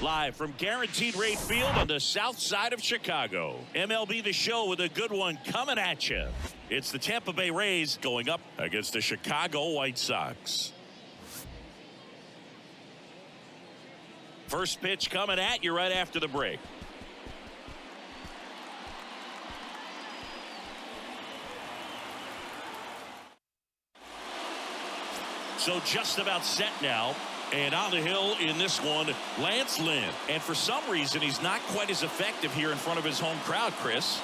Live from Guaranteed Rate Field on the south side of Chicago. MLB The Show with a good one coming at you. It's the Tampa Bay Rays going up against the Chicago White Sox. First pitch coming at you right after the break. So just about set now. And on the hill in this one, Lance Lynn. And for some reason, he's not quite as effective here in front of his home crowd, Chris.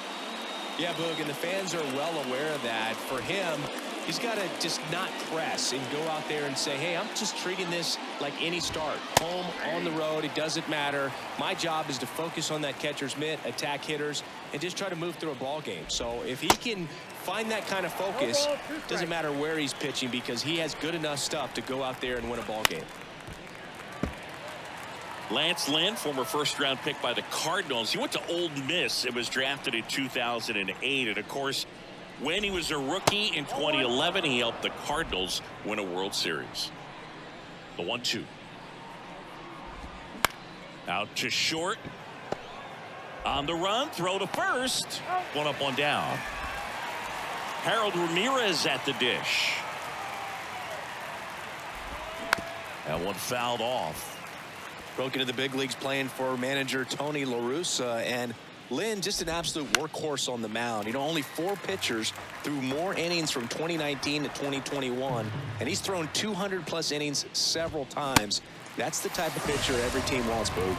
Yeah, Boog, and the fans are well aware of that. For him, he's got to just not press and go out there and say, hey, I'm just treating this like any start. Home, on the road, it doesn't matter. My job is to focus on that catcher's mitt, attack hitters, and just try to move through a ball game. So if he can find that kind of focus, doesn't matter where he's pitching because he has good enough stuff to go out there and win a ball game. Lance Lynn, former first-round pick by the Cardinals. He went to Ole Miss and was drafted in 2008. And, of course, when he was a rookie in 2011, he helped the Cardinals win a World Series. The 1-2. Out to short. On the run, throw to first. One up, one down. Harold Ramirez at the dish. That one fouled off. Broke into the big leagues playing for manager Tony La Russa, and Lynn just an absolute workhorse on the mound. You know, only 4 pitchers threw more innings from 2019 to 2021, and he's thrown 200+ innings several times. That's the type of pitcher every team wants, Boo.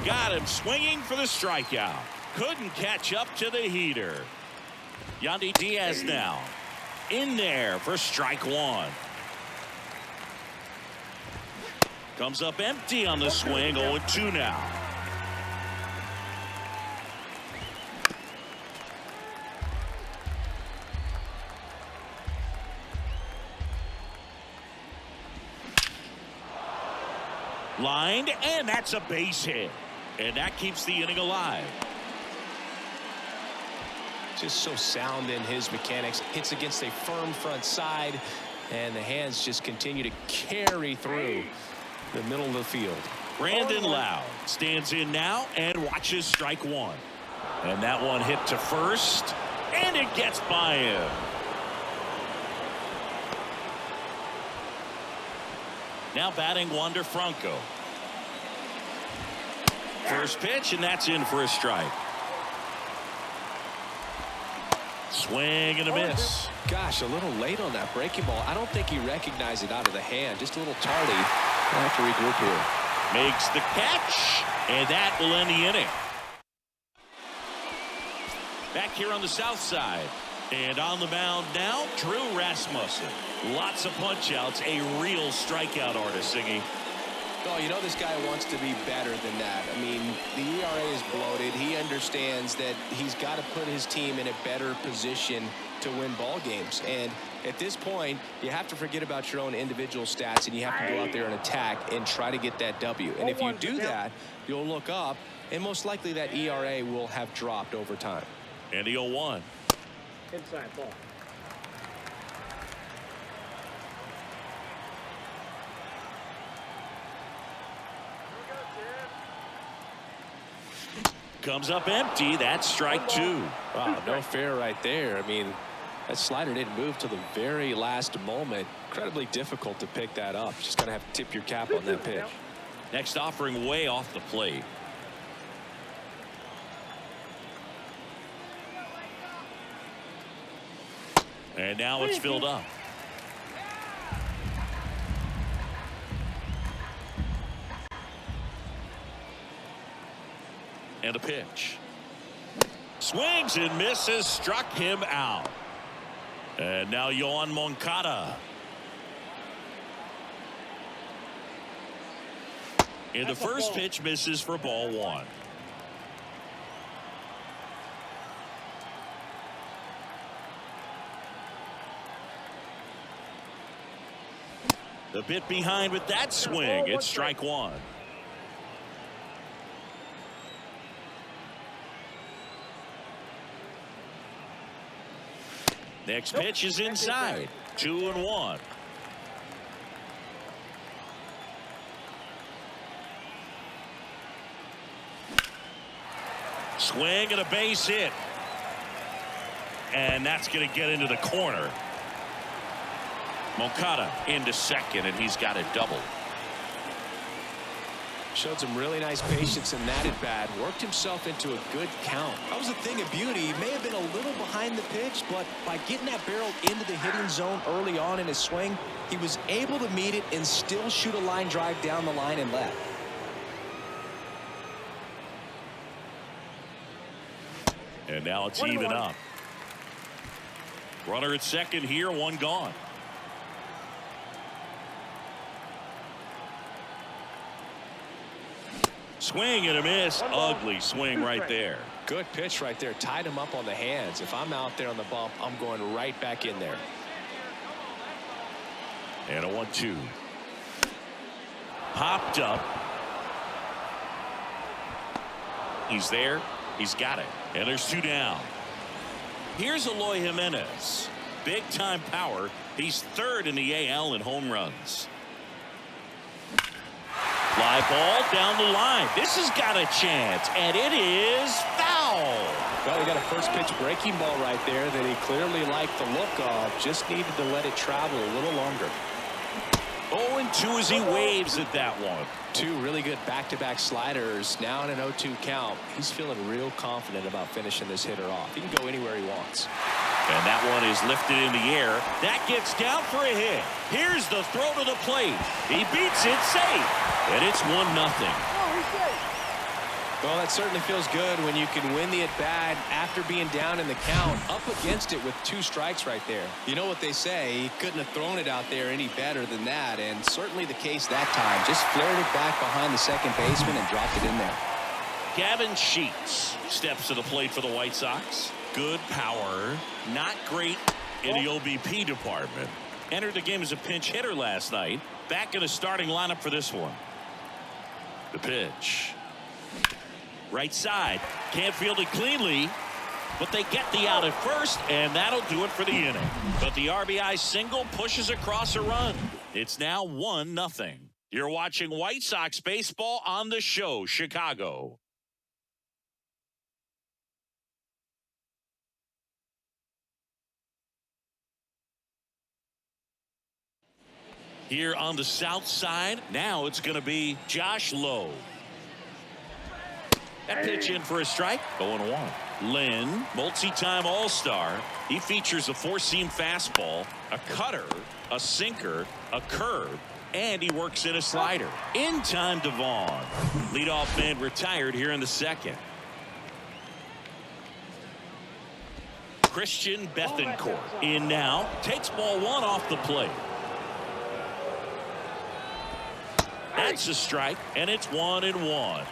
Got him swinging for the strikeout. Couldn't catch up to the heater. Yandy Diaz now in there for strike one. Comes up empty on the swing. 0-2 now. Lined, and that's a base hit. And that keeps the inning alive. Just so sound in his mechanics. Hits against a firm front side, and the hands just continue to carry through the middle of the field. Brandon Lowe stands in now and watches strike one. And that one hit to first, and it gets by him. Now batting Wander Franco. First pitch, and that's in for a strike. Swing and a miss. Gosh, a little late on that breaking ball. I don't think he recognized it out of the hand. Just a little tardy. I'll have to regroup here. Makes the catch, and that will end the inning. Back here on the south side. And on the mound now, Drew Rasmussen. Lots of punch-outs, a real strikeout artist, Singy. Oh, you know this guy wants to be better than that. I mean, the ERA is bloated. He understands that he's got to put his team in a better position to win ball games. And at this point, you have to forget about your own individual stats, and you have to go out there and attack and try to get that W. And if you do that, you'll look up, and most likely that ERA will have dropped over time. And the 0-1. Inside ball. Comes up empty. That's strike two. Wow, no fair right there. I mean, that slider didn't move till the very last moment. Incredibly difficult to pick that up. Just gonna have to tip your cap on that pitch. Next offering way off the plate. And now it's filled up. And a pitch. Swings and misses, struck him out. And now Yohan Moncada. And the first pitch misses for ball one. A bit behind with that swing. It's strike one. Next pitch is inside. 2-1. Swing and a base hit. And that's going to get into the corner. Moncada into second, and he's got a double. Showed some really nice patience in that at bat. Worked himself into a good count. That was a thing of beauty. He may have been a little behind the pitch, but by getting that barrel into the hitting zone early on in his swing, he was able to meet it and still shoot a line drive down the line and left. And now it's even up. Runner at second here, one gone. Swing and a miss. Ugly swing right there. Good pitch right there. Tied him up on the hands. If I'm out there on the bump, I'm going right back in there. And a 1-2. Popped up. He's there. He's got it. And there's two down. Here's Eloy Jimenez. Big time power. He's third in the AL in home runs. Fly ball down the line. This has got a chance, and it is foul. Well, he got a first pitch breaking ball right there that he clearly liked the look of. Just needed to let it travel a little longer. 0-2 as he waves at that one. Two really good back-to-back sliders. Now in an 0-2 count. He's feeling real confident about finishing this hitter off. He can go anywhere he wants. And that one is lifted in the air. That gets down for a hit. Here's the throw to the plate. He beats it safe. And it's 1-0. Well, that certainly feels good when you can win the at-bat after being down in the count, up against it with 2 strikes right there. You know what they say, he couldn't have thrown it out there any better than that, and certainly the case that time. Just flared it back behind the second baseman and dropped it in there. Gavin Sheets steps to the plate for the White Sox. Good power, not great in the OBP department. Entered the game as a pinch hitter last night. Back in the starting lineup for this one. The pitch. Right side. Can't field it cleanly, but they get the out at first, and that'll do it for the inning. But the RBI single pushes across a run. It's now 1-0. You're watching White Sox baseball on the show, Chicago. Here on the south side, now it's going to be Josh Lowe. That pitch in for a strike. 0-1. Lynn, multi-time All-Star. He features a 4-seam fastball, a cutter, a sinker, a curve, and he works in a slider. In time, Devon. Leadoff man retired here in the second. Christian Bethancourt in now. Takes ball 1 off the plate. That's a strike, and it's 1-1.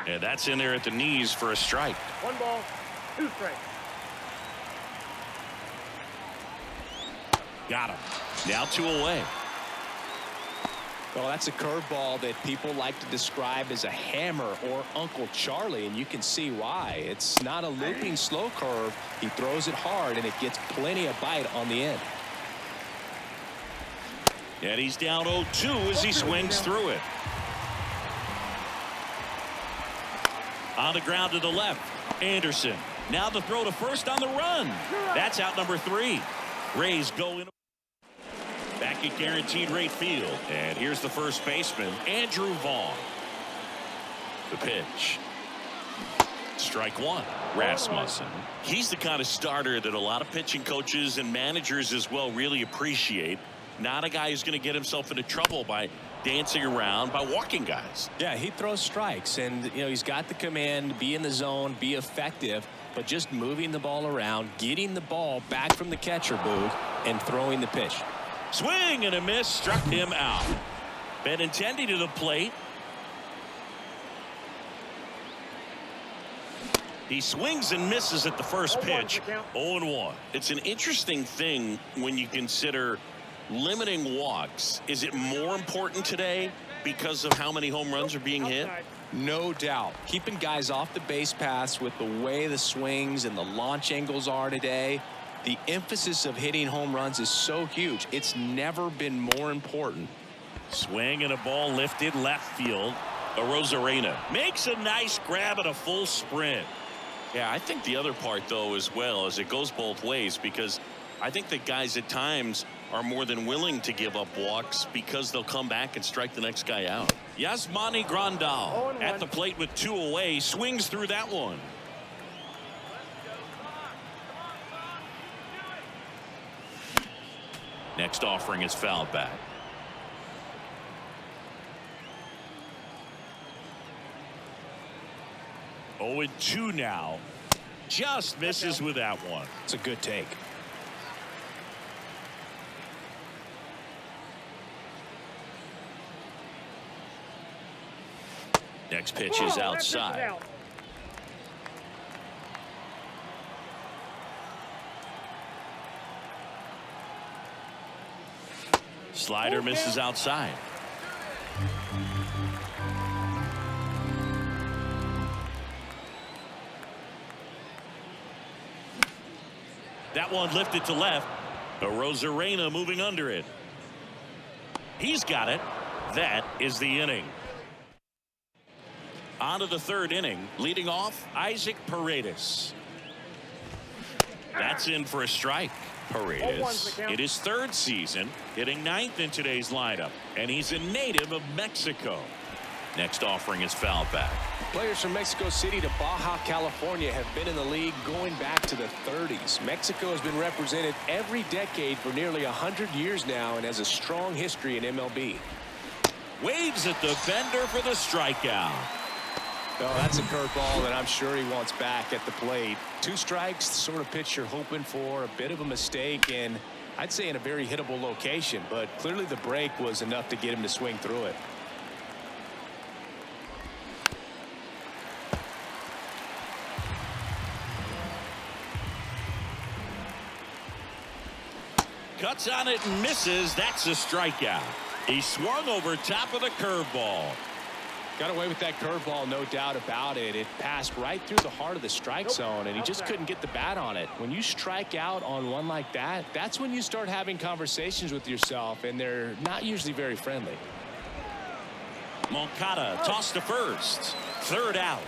And that's in there at the knees for a strike. 1 ball, 2 strikes. Got him. Now 2 away. Well, that's a curveball that people like to describe as a hammer or Uncle Charlie, and you can see why. It's not a looping slow curve. He throws it hard, and it gets plenty of bite on the end. And he's down 0-2 as he swings through it. On the ground to the left. Anderson. Now the throw to first on the run. That's out number 3. Rays go in. Back at guaranteed rate field. And here's the first baseman, Andrew Vaughn. The pitch. Strike 1. Rasmussen. He's the kind of starter that a lot of pitching coaches and managers as well really appreciate. Not a guy who's going to get himself into trouble by dancing around, by walking guys. Yeah, he throws strikes, and you know he's got the command, be in the zone, be effective, but just moving the ball around, getting the ball back from the catcher booth, and throwing the pitch. Swing and a miss, struck him out. Benintendi to the plate. He swings and misses at the first pitch. 0-1. It's an interesting thing when you consider limiting walks. Is it more important today because of how many home runs are being hit? No doubt. Keeping guys off the base paths with the way the swings and the launch angles are today, the emphasis of hitting home runs is so huge. It's never been more important. Swing and a ball lifted left field. Arozarena makes a nice grab at a full sprint. Yeah, I think the other part, though, as well, is it goes both ways, because I think that guys at times are more than willing to give up walks because they'll come back and strike the next guy out. Yasmani Grandal at the plate with 2 away, swings through that one. Next offering is fouled back. Oh, 2 now. Just misses with that one. It's a good take. Next pitch is outside. Slider misses outside. That one lifted to left. Arozarena moving under it. He's got it. That is the inning. On to the 3rd inning. Leading off, Isaac Paredes. That's in for a strike. Paredes in his 3rd season, hitting 9th in today's lineup, and he's a native of Mexico. Next offering is fouled back. Players from Mexico City to Baja California have been in the league going back to the 30s. Mexico has been represented every decade for nearly 100 years now and has a strong history in MLB. Waves at the bender for the strikeout. Oh, that's a curveball that I'm sure he wants back at the plate. 2 strikes, the sort of pitch you're hoping for. A bit of a mistake, and I'd say in a very hittable location, but clearly the break was enough to get him to swing through it. Cuts on it and misses. That's a strikeout. He swung over top of the curveball. Got away with that curveball, no doubt about it. It passed right through the heart of the strike zone, and he just couldn't get the bat on it. When you strike out on one like that, that's when you start having conversations with yourself, and they're not usually very friendly. Moncada tossed to first. 3rd out.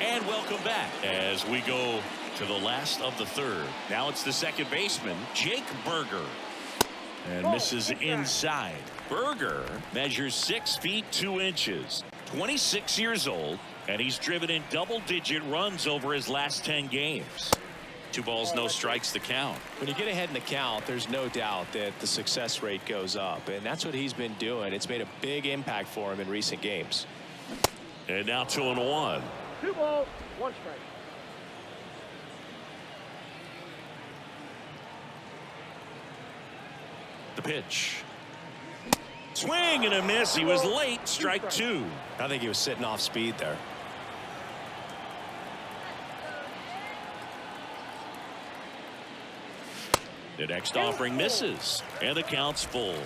And welcome back as we go to the last of the 3rd. Now it's the second baseman, Jake Burger. And misses inside. Burger measures 6 feet 2 inches, 26 years old, and he's driven in double-digit runs over his last 10 games. 2 balls, no strikes, the count. When you get ahead in the count, there's no doubt that the success rate goes up, and that's what he's been doing. It's made a big impact for him in recent games. And now 2-1. 2 balls, 1 strike. The pitch. Swing and a miss. He was late. Strike 2. I think he was sitting off speed there. The next offering misses, and the count's full.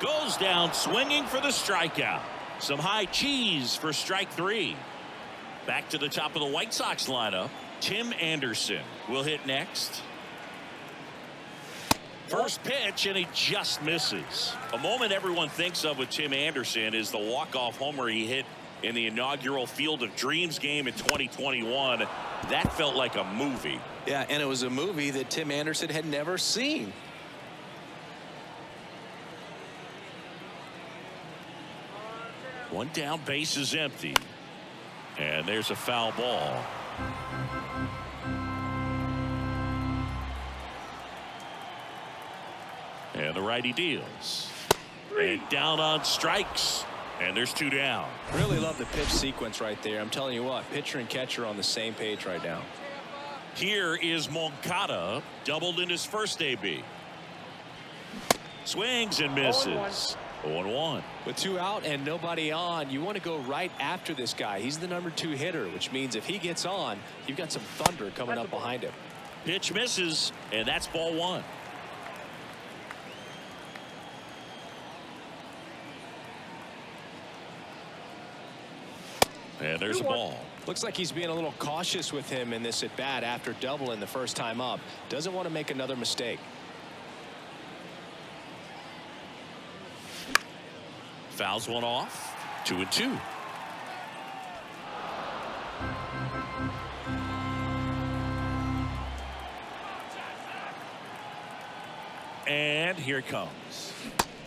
Goes down swinging for the strikeout. Some high cheese for strike 3. Back to the top of the White Sox lineup. Tim Anderson will hit next. First pitch, and he just misses. A moment everyone thinks of with Tim Anderson is the walk-off homer he hit in the inaugural Field of Dreams game in 2021. That felt like a movie. Yeah, and it was a movie that Tim Anderson had never seen. One down, base is empty. And there's a foul ball. And the righty deals. And down on strikes. And there's 2 down. Really love the pitch sequence right there. I'm telling you what, pitcher and catcher on the same page right now. Here is Moncada, doubled in his first AB. Swings and misses. 0-1. With 2 out and nobody on, you want to go right after this guy. He's the number 2 hitter, which means if he gets on, you've got some thunder coming up behind him. Pitch misses, and that's ball 1. And there's a ball. Looks like he's being a little cautious with him in this at bat after doubling the first time up. Doesn't want to make another mistake. Fouls one off. 2-2. And here it comes.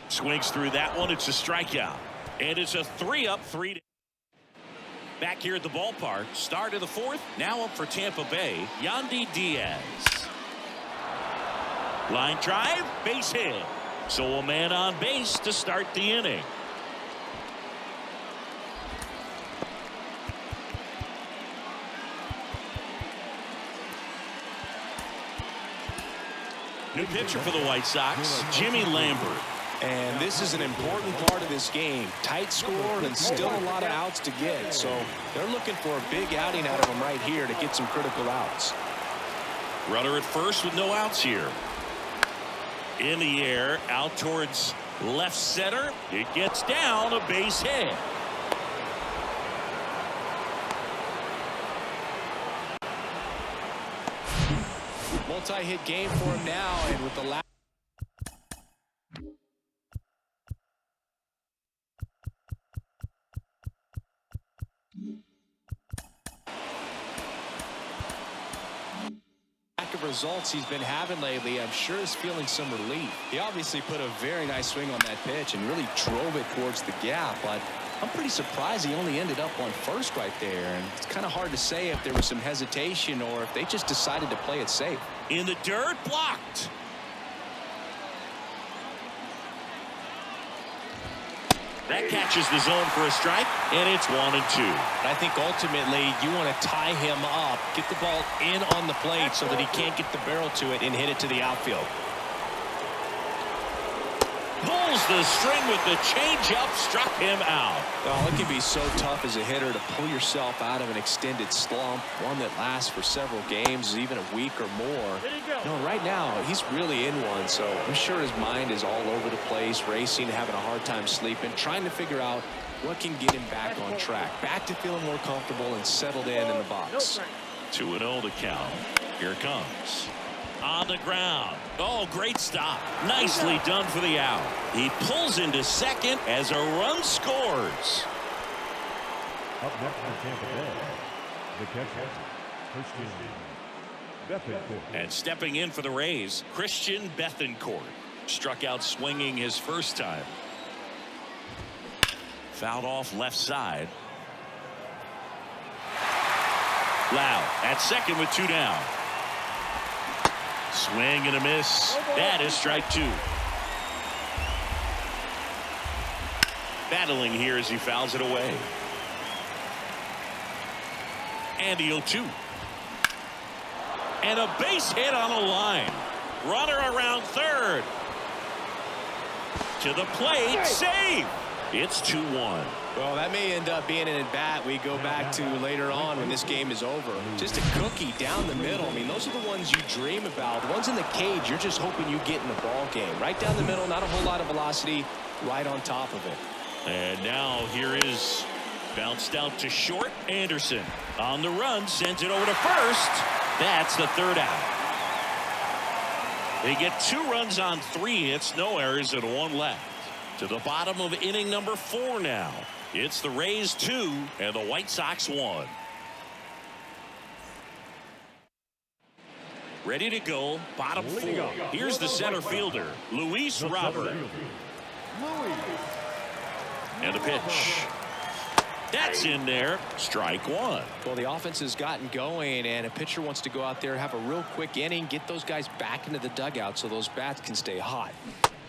Swings through that one. It's a strikeout. And it's a 3-up, 3. Back here at the ballpark. Start of the fourth. Now up for Tampa Bay. Yandy Diaz. Line drive. Base hit. So a man on base to start the inning. New pitcher for the White Sox, Jimmy Lambert. And this is an important part of this game. Tight score and still a lot of outs to get. So they're looking for a big outing out of him right here to get some critical outs. Runner at first with no outs here. In the air, out towards left center. It gets down, a base hit. Multi-hit game for him now, and with the last. Lack of results he's been having lately, I'm sure is feeling some relief. He obviously put a very nice swing on that pitch and really drove it towards the gap, but I'm pretty surprised he only ended up on first right there, and it's kind of hard to say if there was some hesitation or if they just decided to play it safe. In the dirt, blocked. That catches the zone for a strike, and it's 1-2. I think ultimately you want to tie him up, get the ball in on the plate so that he can't get the barrel to it and hit it to the outfield. Pulls the string with the changeup, struck him out. Well, it can be so tough as a hitter to pull yourself out of an extended slump, one that lasts for several games, even a week or more. No, right now he's really in one, so I'm sure his mind is all over the place, racing, having a hard time sleeping, trying to figure out what can get him back on track, back to feeling more comfortable and settled in the box. 2-0 to count. Here it comes. On the ground. Oh, great stop. Nicely done for the out. He pulls into second as a run scores. Up next for Tampa Bay, the catcher, Christian Bethancourt. And stepping in for the Rays, Christian Bethancourt. Struck out swinging his first time. Fouled off left side. Lowe at second with 2 down. Swing and a miss. That is strike 2. Battling here as he fouls it away. And the 0-2. And a base hit on a line. Runner around third. To the plate. Save. It's 2-1. Well, that may end up being an at-bat we go back to later on when this game is over. Just a cookie down the middle. I mean, those are the ones you dream about. The ones in the cage, you're just hoping you get in the ball game. Right down the middle, not a whole lot of velocity, right on top of it. And now here is bounced out to short. Anderson on the run, sends it over to first. That's the third out. They get 2 runs on 3 hits, no errors, and 1 left. To the bottom of inning number 4 now. It's the Rays 2 and the White Sox 1. Ready to go, bottom 4. Here's the center fielder, Lowe RBI. And the pitch. That's in there. Strike 1. Well, the offense has gotten going, and a pitcher wants to go out there, have a real quick inning, get those guys back into the dugout so those bats can stay hot.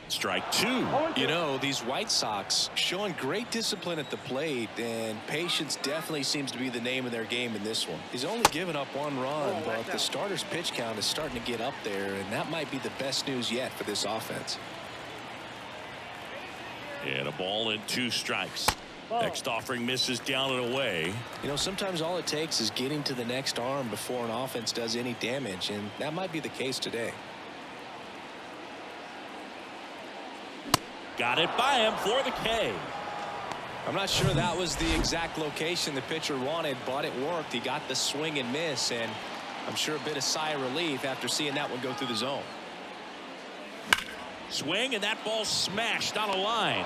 Strike 2. You know, these White Sox showing great discipline at the plate, and patience definitely seems to be the name of their game in this one. He's only given up 1 run, but the starter's pitch count is starting to get up there, and that might be the best news yet for this offense. And a ball and 2 strikes. Next offering misses down and away. You know, sometimes all it takes is getting to the next arm before an offense does any damage, and that might be the case today. Got it by him for the K. I'm not sure that was the exact location the pitcher wanted, but it worked. He got the swing and miss, and I'm sure a bit of sigh of relief after seeing that one go through the zone. Swing, and that ball smashed on a line.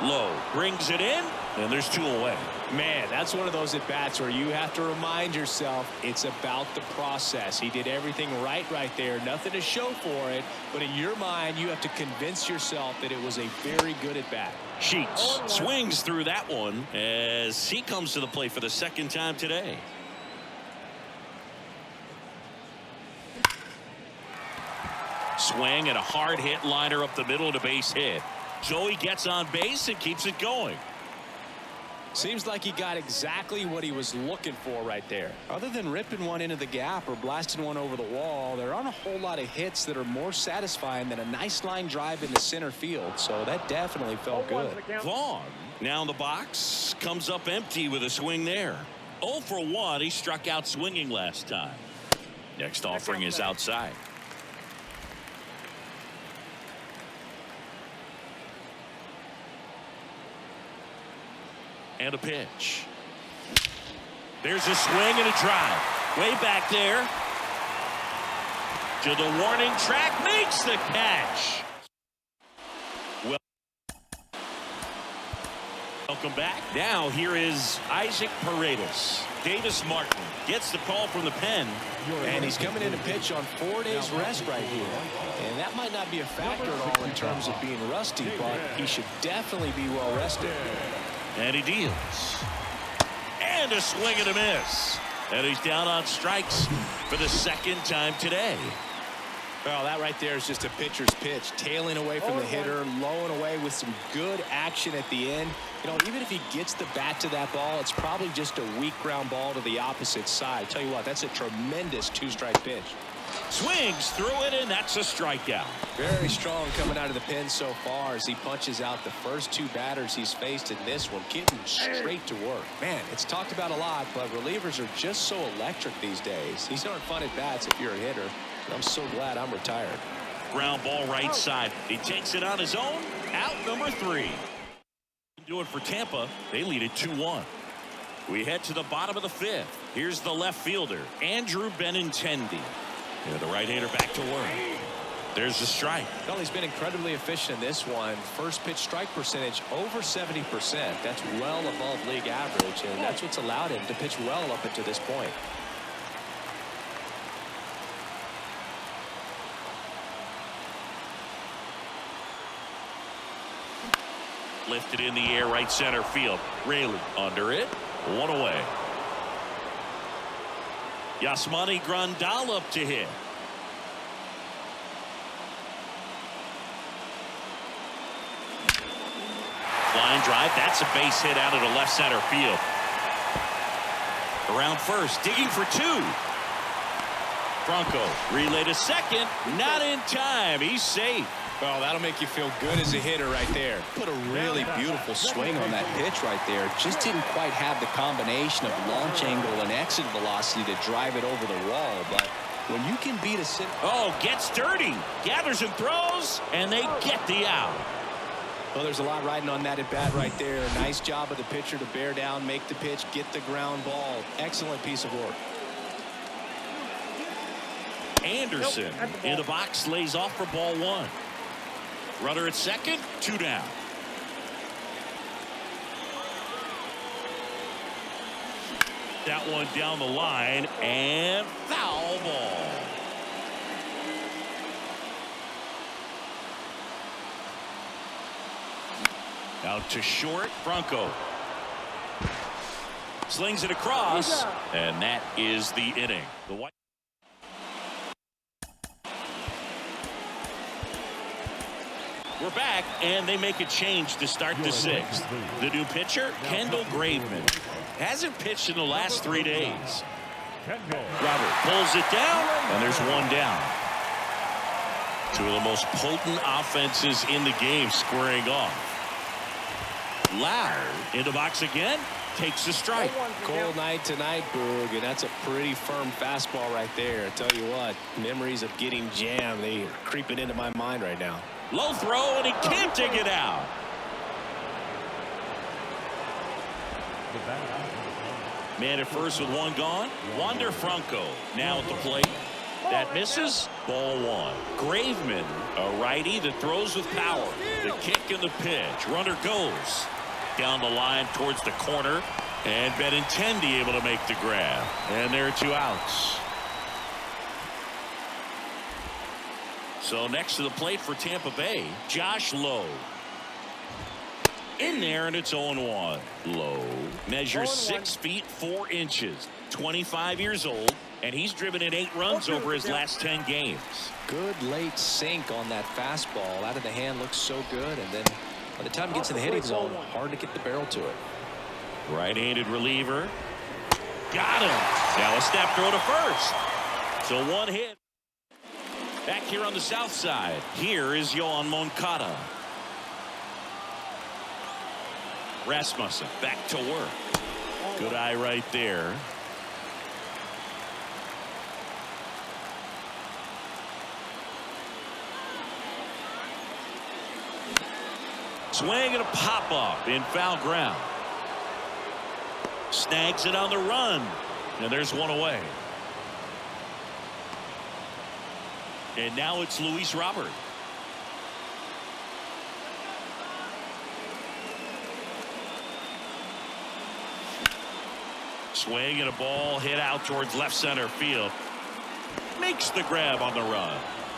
Lowe brings it in, and there's 2 away. Man, that's one of those at-bats where you have to remind yourself it's about the process. He did everything right there. Nothing to show for it, but in your mind, you have to convince yourself that it was a very good at-bat. Sheets swings through that one as he comes to the plate for the 2nd time today. Swing and a hard hit liner up the middle and a base hit. So he gets on base and keeps it going. Seems like he got exactly what he was looking for right there. Other than ripping one into the gap or blasting one over the wall, there aren't a whole lot of hits that are more satisfying than a nice line drive into center field. So that definitely felt good. Vaughn now in the box, comes up empty with a swing there. 0 for 1. He struck out swinging last time. Next offering is outside. And a pitch. There's a swing and a drive. Way back there. To the warning track. Makes the catch. Welcome back. Now here is Isaac Paredes. Davis Martin gets the call from the pen. And he's coming in to pitch on 4 days rest right here. And that might not be a factor at all in terms of being rusty, but he should definitely be well rested. And he deals. And a swing and a miss. And he's down on strikes for the 2nd time today. Well, that right there is just a pitcher's pitch. Tailing away from the hitter, lowing away with some good action at the end. You know, even if he gets the bat to that ball, it's probably just a weak ground ball to the opposite side. Tell you what, that's a tremendous 2-strike pitch. Swings through it, and that's a strikeout. Very strong coming out of the pen so far as he punches out the first 2 batters he's faced in this one, getting straight to work. Man, it's talked about a lot, but relievers are just so electric these days. These aren't fun at bats if you're a hitter. I'm so glad I'm retired. Ground ball right side. He takes it on his own. Out number 3. Do it for Tampa. They lead it 2-1. We head to the bottom of the 5th. Here's the left fielder, Andrew Benintendi. And the right-hander back to work. There's the strike. Well, he's been incredibly efficient in this one. First pitch strike percentage over 70%. That's well above league average, and that's what's allowed him to pitch well up until this point. Lifted in the air, right center field. Rayleigh under it. 1 away. Yasmani Grandal up to hit. Line drive. That's a base hit out of the left center field. Around first, digging for 2. Franco relay to second. Not in time. He's safe. Well, that'll make you feel good as a hitter right there. Put a really beautiful swing on that pitch right there. Just didn't quite have the combination of launch angle and exit velocity to drive it over the wall. But when you can beat a center... Oh, gets dirty. Gathers and throws, and they get the out. Well, there's a lot riding on that at bat right there. Nice job of the pitcher to bear down, make the pitch, get the ground ball. Excellent piece of work. Anderson in the box, lays off for ball 1. Runner at second, 2 down. That one down the line, and foul ball. Out to short, Franco. Slings it across, and that is the inning. The White. We're back, and they make a change to start the 6th. The new pitcher, Kendall Graveman, hasn't pitched in the last 3 days. Robert pulls it down, and there's 1 down. 2 of the most potent offenses in the game squaring off. Lowe in the box again, takes the strike. Cold night tonight, Boog, and that's a pretty firm fastball right there. I tell you what, memories of getting jammed, they are creeping into my mind right now. Low throw, and he can't dig it out. The batter. Man at first with one gone. Wander Franco now at the plate. That misses. Ball one. Graveman, a righty that throws with power. The kick and the pitch. Runner goes down the line towards the corner. And Benintendi able to make the grab. And there are 2 outs. So next to the plate for Tampa Bay, Josh Lowe. In there, and it's 0-1. Lowe measures 6 feet 4 inches, 25 years old, and he's driven in 8 runs over his last 10 games. Good late sink on that fastball. Out of the hand looks so good, and then by the time it gets in the hitting zone, hard to get the barrel to it. Right-handed reliever. Got him. Now a snap throw to first. So 1 hit. Back here on the south side, here is Yohan Moncada. Rasmussen back to work. Good eye right there. Swing and a pop up in foul ground. Snags it on the run. And there's 1 away. And now it's Luis Robert. Swing and a ball hit out towards left center field. Makes the grab on the run.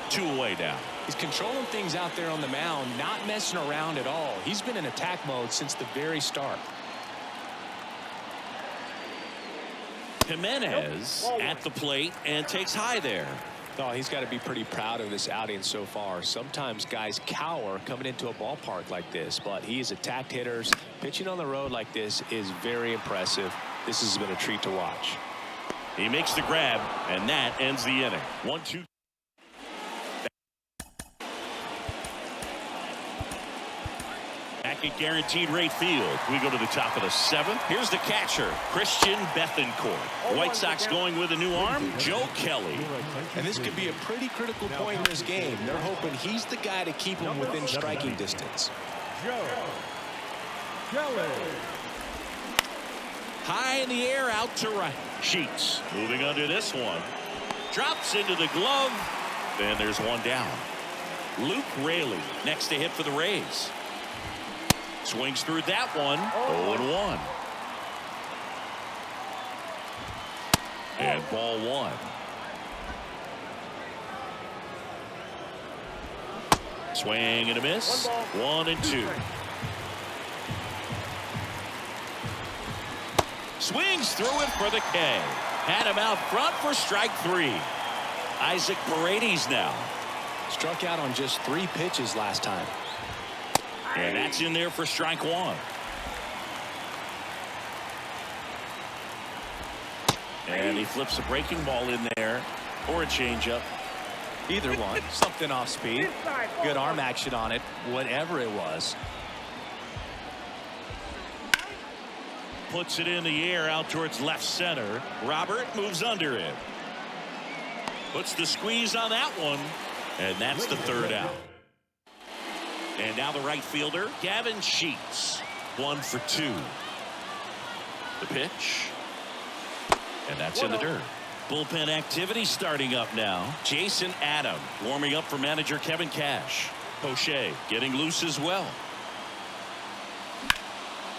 2 away now. He's controlling things out there on the mound, not messing around at all. He's been in attack mode since the very start. Jimenez at the plate and takes high there. Oh, he's got to be pretty proud of this outing so far. Sometimes guys cower coming into a ballpark like this, but he's attacked hitters. Pitching on the road like this is very impressive. This has been a treat to watch. He makes the grab, and that ends the inning. 1-2. Back at guaranteed rate field. We go to the top of the 7th. Here's the catcher, Christian Bethancourt. White Sox going with a new arm, Joe Kelly. And this could be a pretty critical point in this game. They're hoping he's the guy to keep them within striking distance. Joe Kelly. High in the air, out to right. Sheets moving under this one. Drops into the glove. And there's 1 down. Luke Raley next to hit for the Rays. Swings through that one. 0-1. And ball 1. Swing and a miss. 1-2. Swings through it for the K. Had him out front for strike 3. Isaac Paredes now. Struck out on just 3 pitches last time. And that's in there for strike 1. And he flips a breaking ball in there, or a changeup. Either one. Something off speed. Good arm action on it. Whatever it was. Puts it in the air out towards left center. Robert moves under it. Puts the squeeze on that one. And that's the 3rd out. And now the right fielder, Gavin Sheets. 1 for 2. The pitch. And that's in the dirt. Bullpen activity starting up now. Jason Adam warming up for manager Kevin Cash. Poche getting loose as well.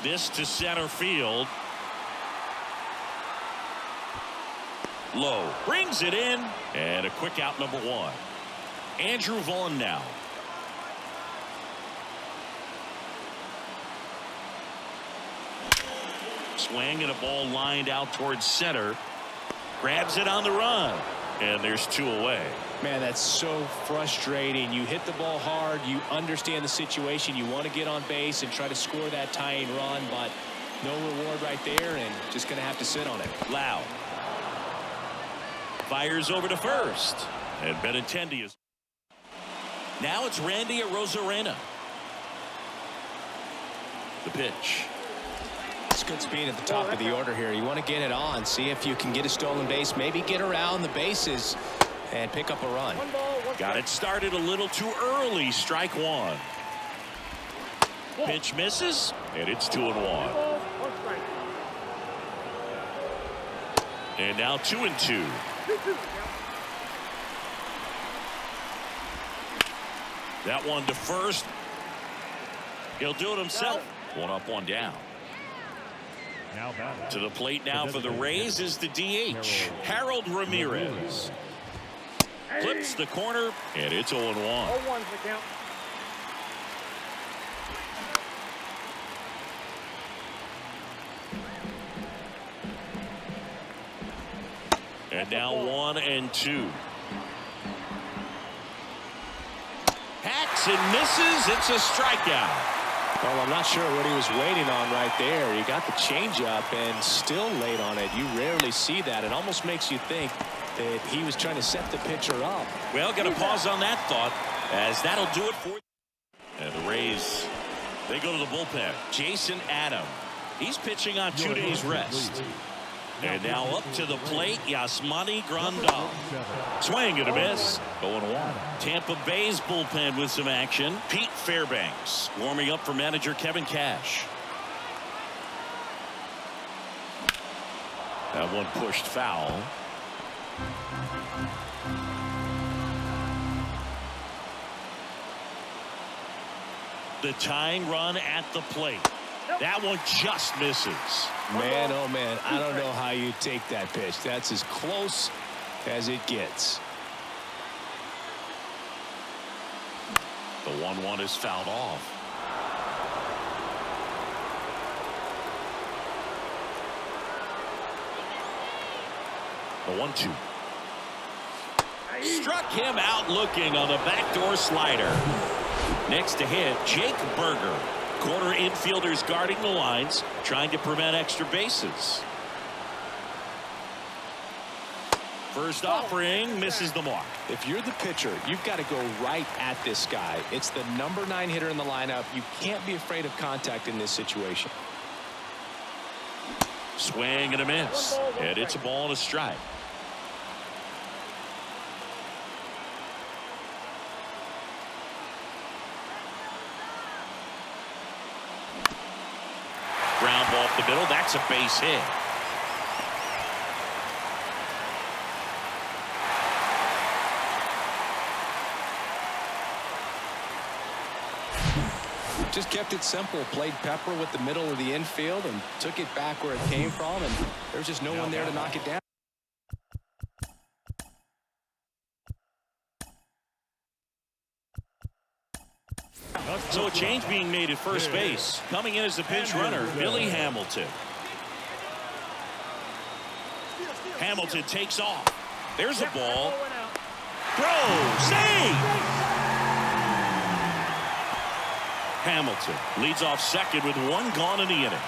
This to center field. Lowe brings it in. And a quick out, number 1. Andrew Vaughn now. Swing and a ball lined out towards center. Grabs it on the run. And there's 2 away. Man, that's so frustrating. You hit the ball hard. You understand the situation. You want to get on base and try to score that tying run, but no reward right there, and just going to have to sit on it. Lowe fires over to first. And Benintendi is. Now it's Randy Arozarena. The pitch. It's good speed at the top of the order here. You want to get it on, see if you can get a stolen base, maybe get around the bases and pick up a run. Got it started a little too early. Strike 1. Pitch misses, and it's 2-1. And now 2-2. That one to first. He'll do it himself. One up, one down. Now batting. To the plate now for the Rays is the DH, Harold Ramirez. Flips the corner, and it's 0-1. 0-1's the count. And now 1-2. Hacks and misses. It's a strikeout. Well, I'm not sure what he was waiting on right there. He got the changeup and still late on it. You rarely see that. It almost makes you think that he was trying to set the pitcher up. Well, got to pause on that thought, as that'll do it for you. And the Rays, they go to the bullpen. Jason Adam. He's pitching on 2 days rest. And now up to the plate, Yasmani Grandal. Swing and a miss. 0-1. Tampa Bay's bullpen with some action. Pete Fairbanks warming up for manager Kevin Cash. That one pushed foul. The tying run at the plate. That one just misses. Man, oh man, I don't know how you take that pitch. That's as close as it gets. The 1-1 is fouled off. The 1-2. Struck him out looking on the backdoor slider. Next to hit, Jake Berger. Corner infielders guarding the lines, trying to prevent extra bases. First offering misses the mark. If you're the pitcher, you've got to go right at this guy. It's the number 9 hitter in the lineup. You can't be afraid of contact in this situation. Swing and a miss. And it's a ball and a strike. Ground ball up the middle. That's a base hit. Just kept it simple. Played pepper with the middle of the infield and took it back where it came from, and there's just no one there to knock it down. So a change being made at first base. Coming in as the pinch runner, Billy Hamilton. Hamilton takes off. There's a ball. Throw. Save. Hamilton leads off second with 1 gone in the inning.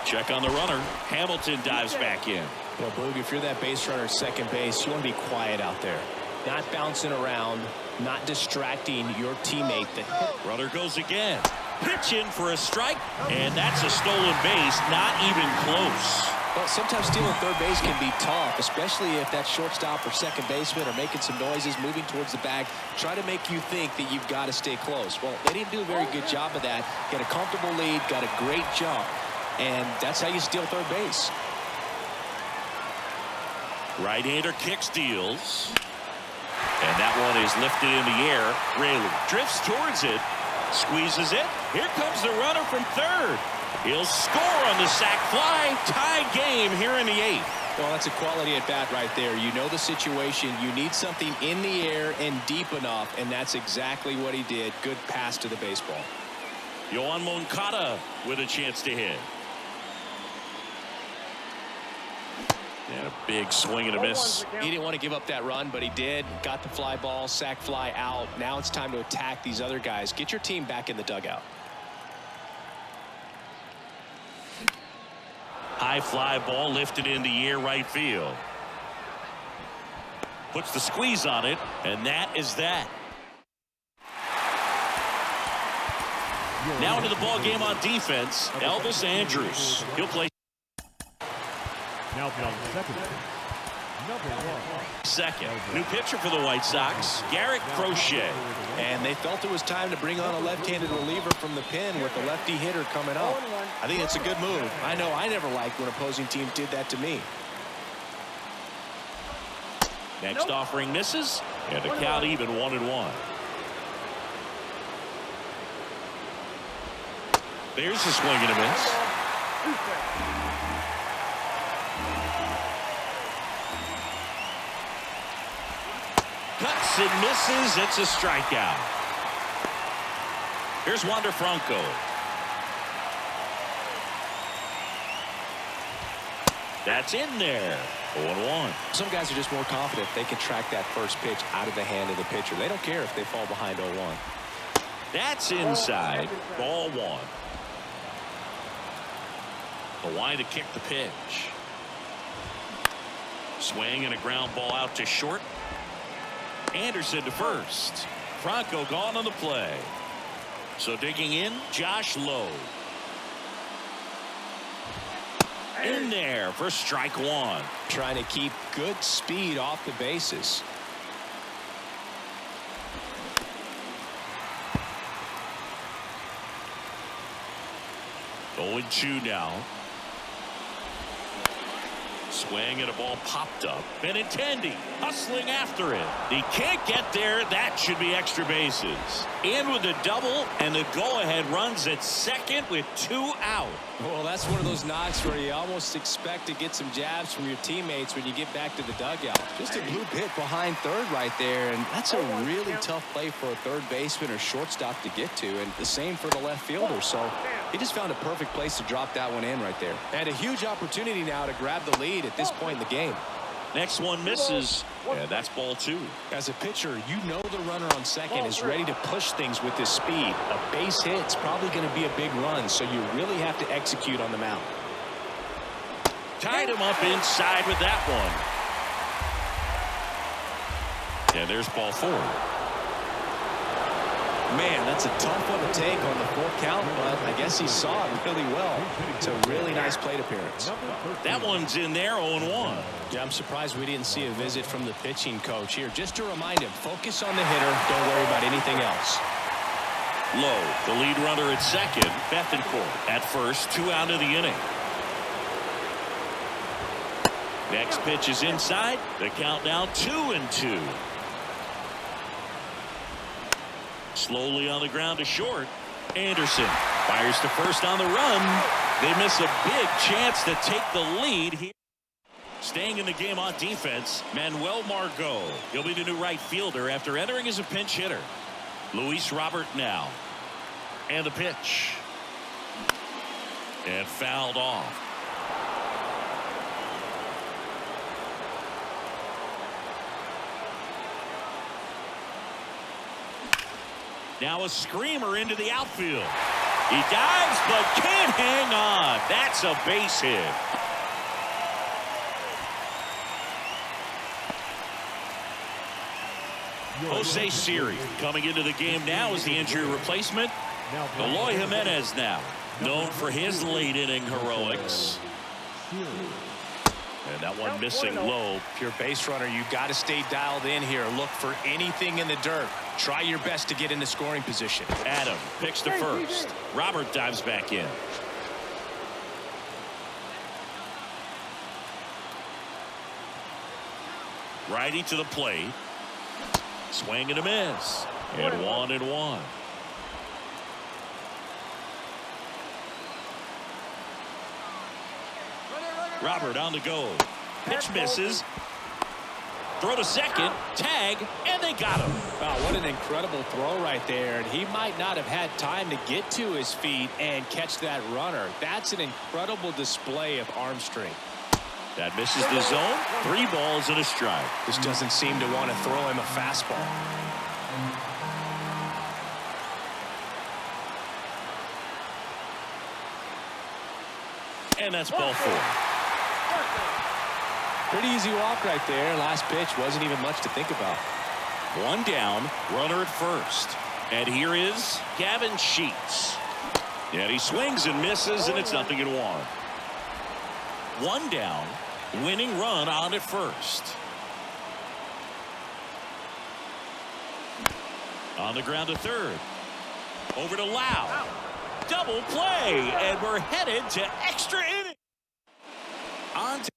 Check on the runner. Hamilton dives back in. Well, Boog, if you're that base runner at second base, you want to be quiet out there. Not bouncing around, not distracting your teammate. Runner goes again. Pitch in for a strike, and that's a stolen base. Not even close. Well, sometimes stealing third base can be tough, especially if that shortstop or second baseman are making some noises, moving towards the bag, try to make you think that you've got to stay close. Well, they didn't do a very good job of that. Got a comfortable lead, got a great jump, and that's how you steal third base. Right-hander kick steals. And that one is lifted in the air. Raley drifts towards it. Squeezes it. Here comes the runner from third. He'll score on the sac fly. Tie game here in the 8th. Well, that's a quality at bat right there. You know the situation. You need something in the air and deep enough, and that's exactly what he did. Good pass to the baseball. Yohan Moncada with a chance to hit. And a big swing and a miss. He didn't want to give up that run, but he did. Got the fly ball, sac fly out. Now it's time to attack these other guys. Get your team back in the dugout. High fly ball lifted in the air right field. Puts the squeeze on it, and that is that. Now into the ball game on defense, Elvis Andrus. He'll play. Now playing second. Second. New pitcher for the White Sox, Garrett Crochet. And they felt it was time to bring on a left-handed reliever from the pen with the lefty hitter coming up. I think it's a good move. I know I never liked when opposing teams did that to me. Next offering misses, and the count even 1-1. There's a swing and a miss. Cuts and misses. It's a strikeout. Here's Wander Franco. That's in there. 0-1. Some guys are just more confident they can track that first pitch out of the hand of the pitcher. They don't care if they fall behind 0-1. That's inside. Ball 1. Hawaii to kick the pitch. Swing and a ground ball out to short. Anderson to first. Franco gone on the play. So digging in, Josh Lowe. In there for strike 1. Trying to keep good speed off the bases. Going 2 now. Swing and a ball popped up. Benintendi hustling after it. He can't get there. That should be extra bases. In with a double, and the go-ahead runs at second with 2 out. Well, that's one of those knocks where you almost expect to get some jabs from your teammates when you get back to the dugout. Just a blue pit behind third right there, and that's a really tough play for a third baseman or shortstop to get to, and the same for the left fielder. So he just found a perfect place to drop that one in right there. And a huge opportunity now to grab the lead at this point in the game. Next one misses. Yeah, that's ball 2. As a pitcher, you know the runner on second is ready to push things with his speed. A base hit's probably going to be a big run, so you really have to execute on the mound. Tied him up inside with that one. And there's ball 4. Man, that's a tough one to take on the full count, but I guess he saw it really well. It's a really nice plate appearance. That one's in there, 0-1. Yeah, I'm surprised we didn't see a visit from the pitching coach here. Just to remind him, focus on the hitter. Don't worry about anything else. Lowe, the lead runner at second. Bethancourt at first. 2 out of the inning. Next pitch is inside. The count now 2-2. Slowly on the ground to short. Anderson fires to first on the run. They miss a big chance to take the lead here. Staying in the game on defense, Manuel Margot. He'll be the new right fielder after entering as a pinch hitter. Luis Robert now. And the pitch. And fouled off. Now a screamer into the outfield. He dives but can't hang on. That's a base hit. Jose Siri coming into the game now as the injury replacement. Eloy Jimenez now, known for his late inning heroics. And that one missing low. If you're a base runner, you got to stay dialed in here. Look for anything in the dirt. Try your best to get into scoring position. Adam picks to first. Robert dives back in. Righty to the plate. Swing and a miss. And 1-1. Robert on the go. Pitch misses. Throw to second. Tag. And they got him. Wow, what an incredible throw right there. And he might not have had time to get to his feet and catch that runner. That's an incredible display of arm strength. That misses the zone. 3 balls and a strike. Just doesn't seem to want to throw him a fastball. And that's ball 4. Pretty easy walk right there. Last pitch wasn't even much to think about. 1 down, runner at first. And here is Gavin Sheets. And he swings and misses, and it's 0-1. 1 down, Winning run on at first. On the ground to third. Over to Lowe. Double play, and we're headed to extra inning. On to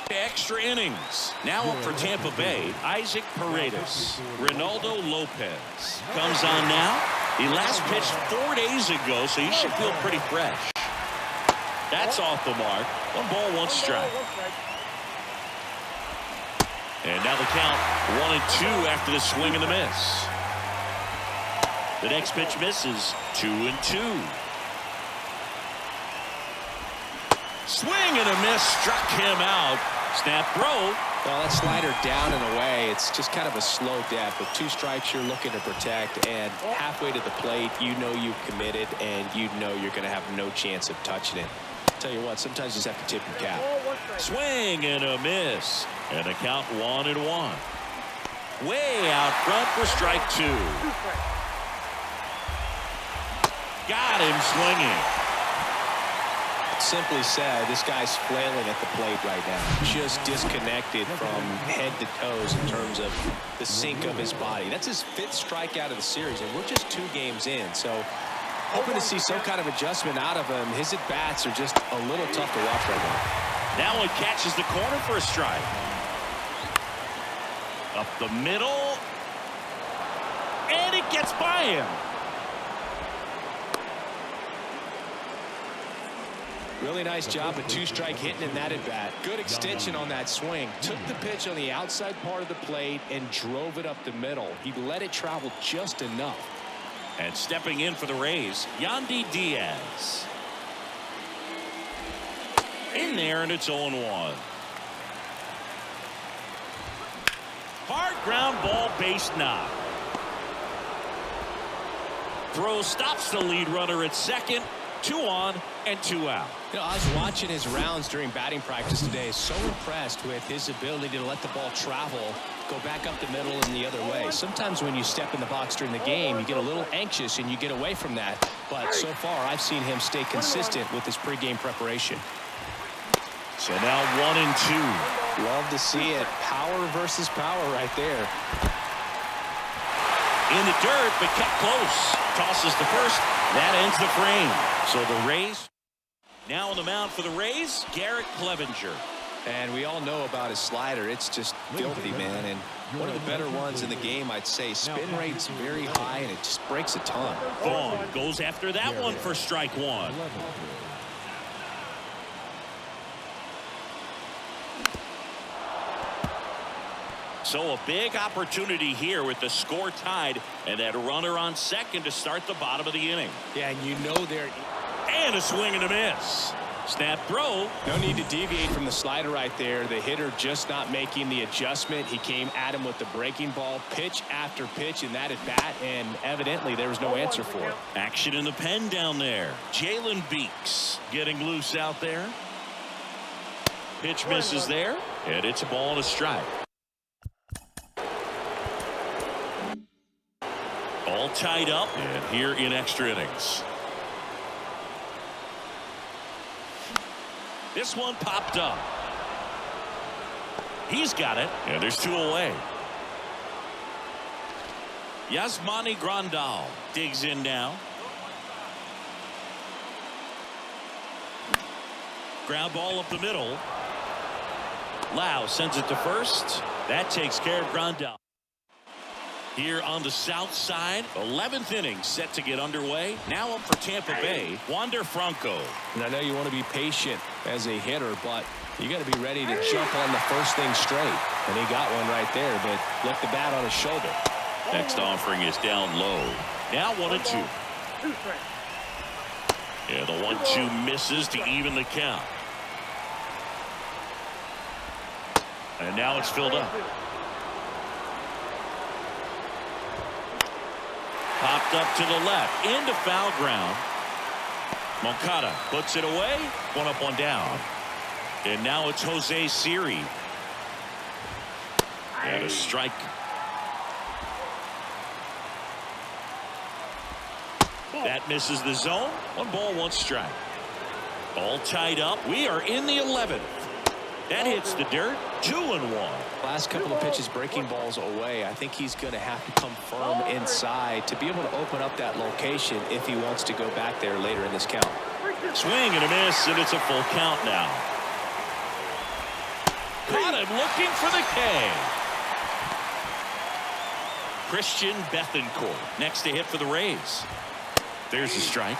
extra innings. Now up for Tampa Bay, Isaac Paredes. Ronaldo Lopez comes on now. He last pitched 4 days ago, so he should feel pretty fresh. That's off the mark. 1 ball, 1 strike. And now the count 1-2 after the swing and the miss. The next pitch misses. 2-2. Swing and a miss, struck him out. Snap throw. Well, that slider down and away, it's just kind of a slow death. With 2 strikes, you're looking to protect, and halfway to the plate, you know you've committed, and you know you're going to have no chance of touching it. Tell you what, sometimes you just have to tip your cap. Swing and a miss, and the count 1-1. Way out front for strike 2. Got him swinging. Simply said, this guy's flailing at the plate right now. Just disconnected from head to toes in terms of the sink of his body. That's his 5th strikeout of the series, and we're just 2 games in. So hoping to see some kind of adjustment out of him. His at-bats are just a little tough to watch right now. Now he catches the corner for a strike. Up the middle. And it gets by him. Really nice job of 2-strike hitting in that at bat. Good extension on that swing. Took the pitch on the outside part of the plate and drove it up the middle. He let it travel just enough. And stepping in for the Rays, Yandy Diaz. In there, and it's 0-1. Hard ground ball, base knock. Throw stops the lead runner at second. 2 on and 2 out. You know, I was watching his rounds during batting practice today. So impressed with his ability to let the ball travel, go back up the middle and the other way. Sometimes when you step in the box during the game, you get a little anxious and you get away from that. But so far, I've seen him stay consistent with his pregame preparation. So now 1-2. Love to see it. Power versus power right there. In the dirt, but kept close. Tosses the first. That ends the frame. So the Rays now on the mound for the Rays, Garrett Clevenger. And we all know about his slider. It's just filthy, man. And one of the better ones in the game, I'd say. Spin rate's very high, and it just breaks a ton. Vaughn goes after that one for strike 1. So a big opportunity here with the score tied and that runner on second to start the bottom of the inning. Yeah, and you know they're... And a swing and a miss. Snap throw. No need to deviate from the slider right there. The hitter just not making the adjustment. He came at him with the breaking ball, pitch after pitch in that at bat, and evidently there was no answer for it. Action in the pen down there. Jalen Beeks getting loose out there. Pitch misses there, and it's a ball and a strike. All tied up, and here in extra innings. This one popped up. He's got it, and there's 2 away. Yasmani Grandal digs in now. Ground ball up the middle. Lowe sends it to first. That takes care of Grandal. Here on the south side, 11th inning set to get underway. Now up for Tampa Bay, Wander Franco. And I know you want to be patient as a hitter, but you got to be ready to jump on the first thing straight. And he got one right there, but left the bat on his shoulder. Next offering is down low. Now 1-2. Yeah, the 1-2 misses to even the count. And now it's filled up. Popped up to the left, into foul ground. Moncada puts it away. 1 up, 1 down. And now it's Jose Siri. And a strike. That misses the zone. 1 ball, 1 strike. All tied up. We are in the 11th. That hits the dirt. 2-1. Last couple of pitches breaking balls away. I think he's going to have to come firm inside to be able to open up that location if he wants to go back there later in this count. Swing and a miss, and it's a full count now. Caught him looking for the K. Christian Bethancourt next to hit for the Rays. There's a strike.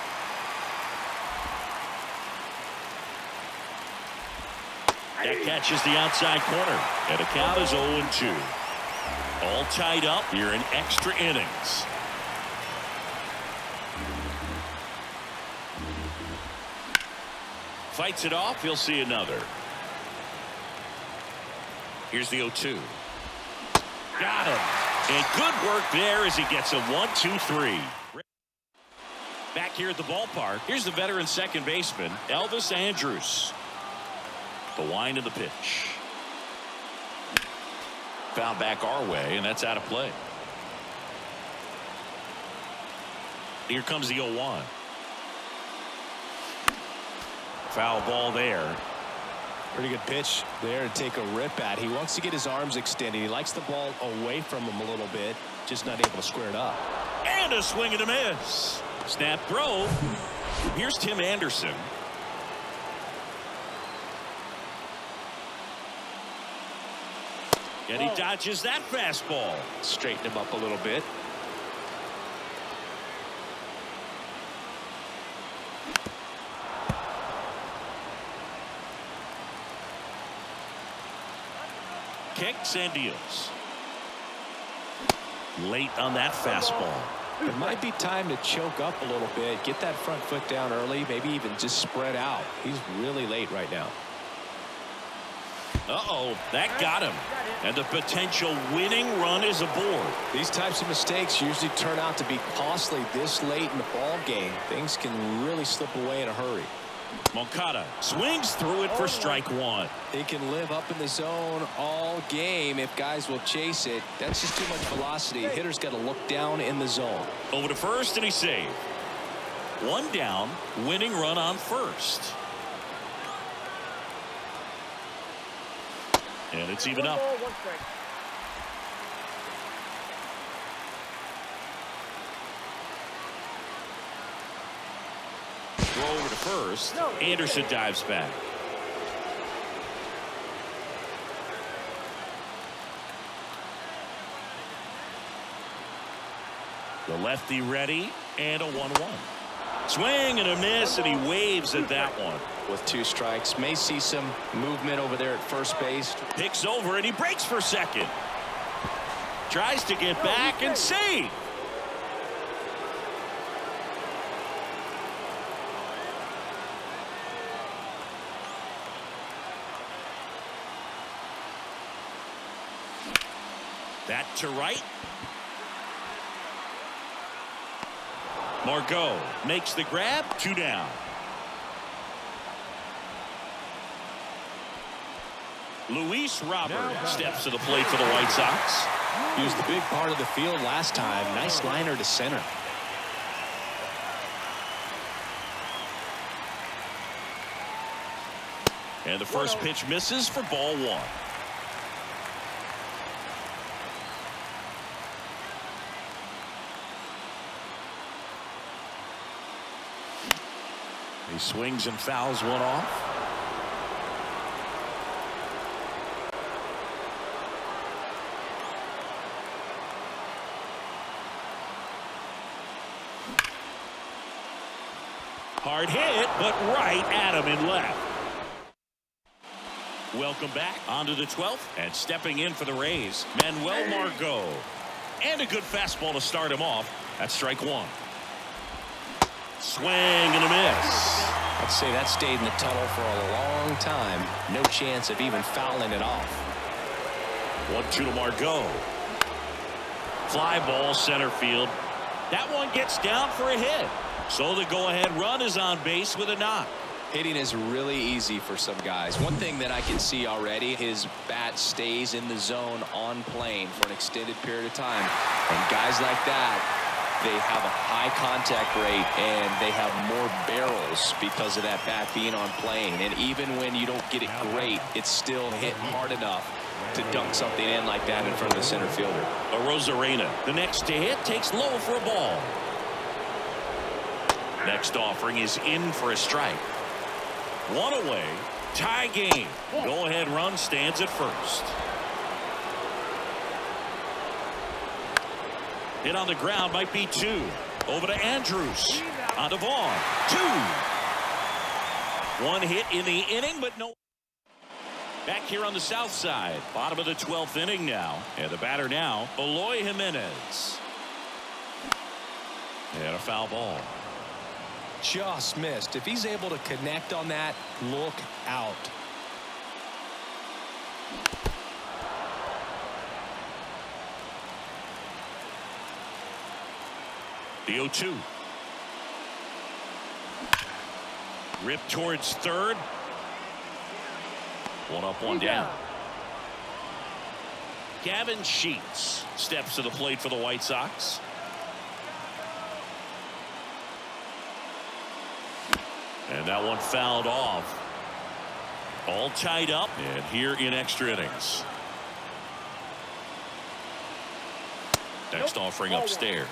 That catches the outside corner, and the count is 0-2. All tied up here in extra innings. Fights it off. He'll see another. Here's the 0-2. Got him. And good work there as he gets a 1-2-3. Back here at the ballpark, here's the veteran second baseman, Elvis Andrus. The wind of the pitch. Foul back our way, and that's out of play. Here comes the 0-1. Foul ball there. Pretty good pitch there to take a rip at. He wants to get his arms extended. He likes the ball away from him a little bit, just not able to square it up. And a swing and a miss. Snap throw. Here's Tim Anderson. And he dodges that fastball. Straighten him up a little bit. Kicks and deals. Late on that fastball. It might be time to choke up a little bit, get that front foot down early, maybe even just spread out. He's really late right now. Uh-oh, that got him. And the potential winning run is aboard. These types of mistakes usually turn out to be costly this late in the ball game. Things can really slip away in a hurry. Moncada swings through it for strike 1. He can live up in the zone all game if guys will chase it. That's just too much velocity. Hitter's got to look down in the zone. Over to first, and he's saved. 1 down, winning run on first. And it's even up. Throw over to first. Anderson dives back. The lefty ready, and a 1-1. Swing and a miss, and he waves at that one. With 2 strikes, may see some movement over there at first base. Picks over, and he breaks for second. Tries to get back and save. That to right. Margot makes the grab. 2 down. Luis Robert steps to the plate for the White Sox. He was the big part of the field last time. Nice liner to center. And the first pitch misses for ball 1. He swings and fouls one off. Hard hit, but right at him in left. Welcome back onto the 12th, and stepping in for the Rays, Manuel Margot. And a good fastball to start him off. That's strike 1. Swing and a miss. I'd say that stayed in the tunnel for a long time. No chance of even fouling it off. 1-2 to Margot. Fly ball center field. That one gets down for a hit. So the go-ahead run is on base with a knock. Hitting is really easy for some guys. One thing that I can see already, his bat stays in the zone on plane for an extended period of time. And guys like that, they have a high contact rate and they have more barrels because of that bat being on plane. And even when you don't get it great, it's still hitting hard enough to dunk something in like that in front of the center fielder. Arozarena, the next to hit, takes low for a ball. Next offering is in for a strike. One away, tie game. Go-ahead run stands at first. Hit on the ground, might be 2. Over to Andrews. On to Vaughn. 2. 1 hit in the inning, but no. Back here on the south side, bottom of the 12th inning now. And the batter now, Eloy Jimenez. And a foul ball. Just missed. If he's able to connect on that, look out. The 0-2. Rip towards third. 1 up, 1 down. Gavin Sheets steps to the plate for the White Sox. And that one fouled off. All tied up and here in extra innings. Next offering upstairs.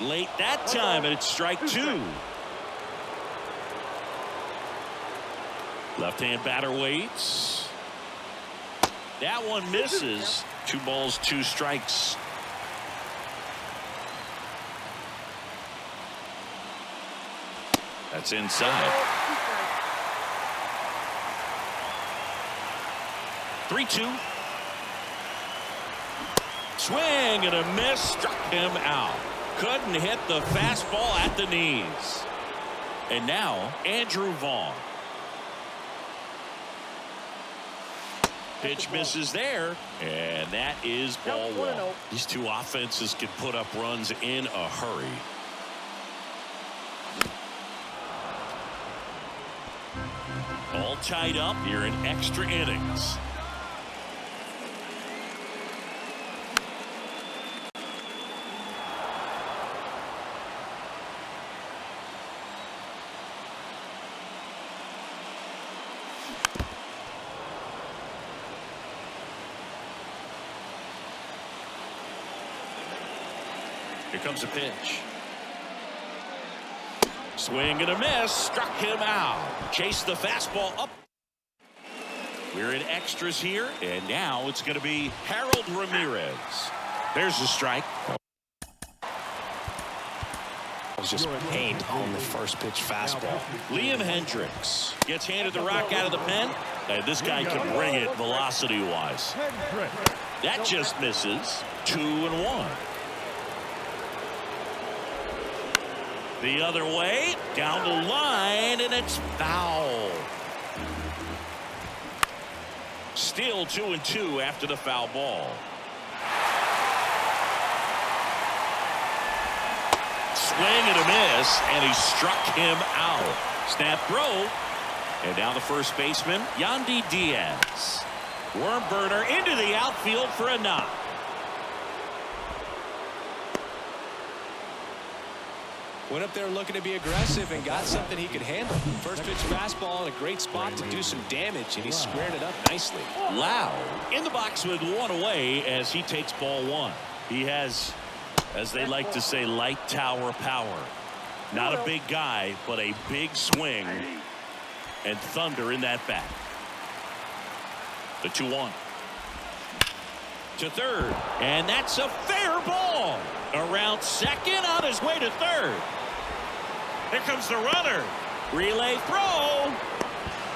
Late that time, and it's strike 2. Left-hand batter waits. That one misses. 2 balls, 2 strikes. That's inside. 3-2. Swing and a miss. Struck him out. Couldn't hit the fastball at the knees. And now Andrew Vaughn. Pitch misses there, and that is ball 1. These 2 offenses can put up runs in a hurry. All tied up here in extra innings. Here comes a pitch. Swing and a miss. Struck him out. Chased the fastball up. We're in extras here, and now it's going to be Harold Ramirez. There's the strike. It was just paint on the first pitch fastball. Liam Hendricks gets handed the rock out of the pen, and this guy can bring it velocity-wise. That just misses. 2-1. The other way, down the line, and it's foul. Still 2-2 after the foul ball. Swing and a miss, and he struck him out. Snap throw, and now the first baseman, Yandy Diaz. Worm burner into the outfield for a knock. Went up there looking to be aggressive and got something he could handle. First pitch fastball in a great spot to do some damage, and he squared it up nicely. Lowe in the box with 1 away as he takes ball 1. He has, as they like to say, light tower power. Not a big guy, but a big swing and thunder in that bat. The 2-1. To third, and that's a fair ball. Around second, on his way to third. Here comes the runner. Relay throw.